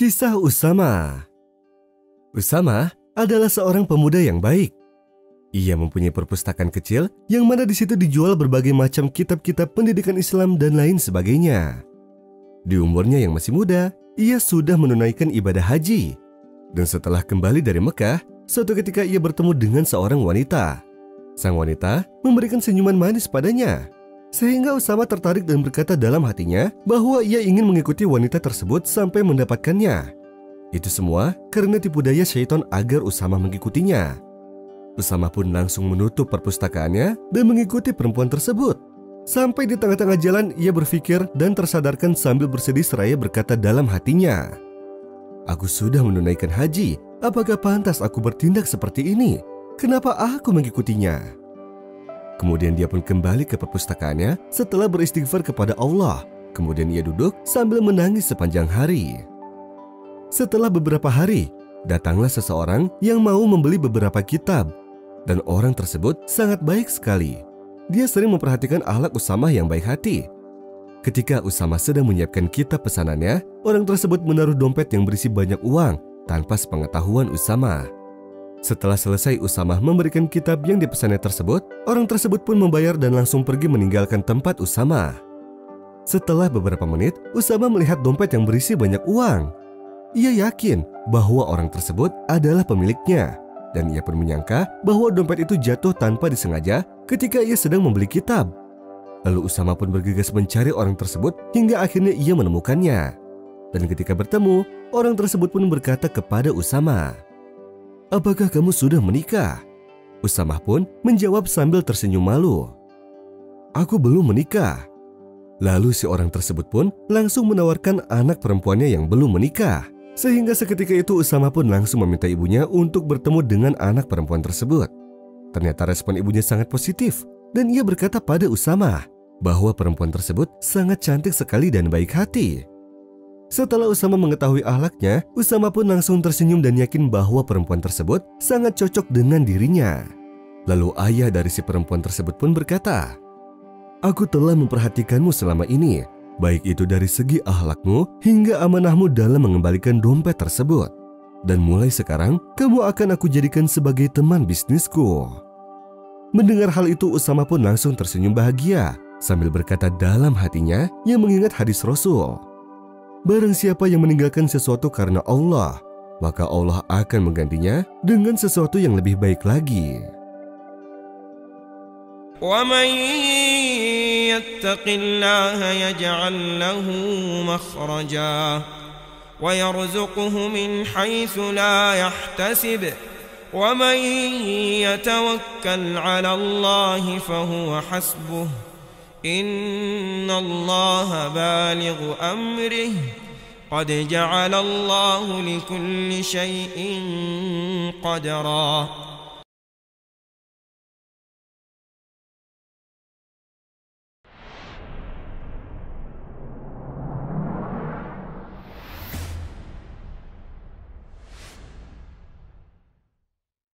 Kisah Usama. Usama adalah seorang pemuda yang baik. Ia mempunyai perpustakaan kecil yang mana di situ dijual berbagai macam kitab-kitab pendidikan Islam dan lain sebagainya. Di umurnya yang masih muda, ia sudah menunaikan ibadah haji. Dan setelah kembali dari Mekah, suatu ketika ia bertemu dengan seorang wanita. Sang wanita memberikan senyuman manis padanya, sehingga Usama tertarik dan berkata dalam hatinya bahwa ia ingin mengikuti wanita tersebut sampai mendapatkannya. Itu semua karena tipu daya syaitan agar Usama mengikutinya. Usama pun langsung menutup perpustakaannya dan mengikuti perempuan tersebut. Sampai di tengah-tengah jalan ia berpikir dan tersadarkan sambil bersedih seraya berkata dalam hatinya, "Aku sudah menunaikan haji, apakah pantas aku bertindak seperti ini? Kenapa aku mengikutinya?" Kemudian dia pun kembali ke perpustakaannya setelah beristighfar kepada Allah. Kemudian ia duduk sambil menangis sepanjang hari. Setelah beberapa hari, datanglah seseorang yang mau membeli beberapa kitab. Dan orang tersebut sangat baik sekali. Dia sering memperhatikan akhlak Usama yang baik hati. Ketika Usama sedang menyiapkan kitab pesanannya, orang tersebut menaruh dompet yang berisi banyak uang tanpa sepengetahuan Usama. Setelah selesai Usama memberikan kitab yang dipesannya tersebut, orang tersebut pun membayar dan langsung pergi meninggalkan tempat Usama. Setelah beberapa menit, Usama melihat dompet yang berisi banyak uang. Ia yakin bahwa orang tersebut adalah pemiliknya, dan ia pun menyangka bahwa dompet itu jatuh tanpa disengaja ketika ia sedang membeli kitab. Lalu Usama pun bergegas mencari orang tersebut hingga akhirnya ia menemukannya. Dan ketika bertemu, orang tersebut pun berkata kepada Usama, "Apakah kamu sudah menikah?" Usama pun menjawab sambil tersenyum malu, "Aku belum menikah." Lalu si orang tersebut pun langsung menawarkan anak perempuannya yang belum menikah. Sehingga seketika itu Usama pun langsung meminta ibunya untuk bertemu dengan anak perempuan tersebut. Ternyata respon ibunya sangat positif dan ia berkata pada Usama bahwa perempuan tersebut sangat cantik sekali dan baik hati. Setelah Usama mengetahui akhlaknya, Usama pun langsung tersenyum dan yakin bahwa perempuan tersebut sangat cocok dengan dirinya. Lalu ayah dari si perempuan tersebut pun berkata, "Aku telah memperhatikanmu selama ini, baik itu dari segi akhlakmu hingga amanahmu dalam mengembalikan dompet tersebut. Dan mulai sekarang, kamu akan aku jadikan sebagai teman bisnisku." Mendengar hal itu, Usama pun langsung tersenyum bahagia sambil berkata dalam hatinya yang mengingat hadis Rasul, "Barang siapa yang meninggalkan sesuatu karena Allah, maka Allah akan menggantinya dengan sesuatu yang lebih baik lagi." وَمَنْ يَتَّقِ اللَّهَ يَجْعَلْ لَهُ مَخْرَجًا وَيَرْزُقْهُ مِنْ حَيْثُ لَا يَحْتَسِبُ وَمَنْ يَتَوَكَّلْ عَلَى اللَّهِ فَهُوَ حَسْبُهُ إِنَّ اللَّهَ بَالِغُ أَمْرِهِ قَدْ جَعَلَ اللَّهُ لِكُلِّ شَيْءٍ قَدْرًا.